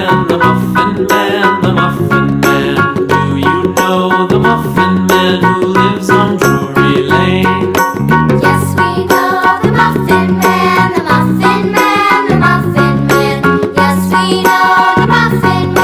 Man, the Muffin Man, the Muffin Man. Do you know the Muffin Man who lives on Drury Lane? Yes, we know the Muffin Man, the Muffin Man, the Muffin Man. Yes, we know the Muffin Man.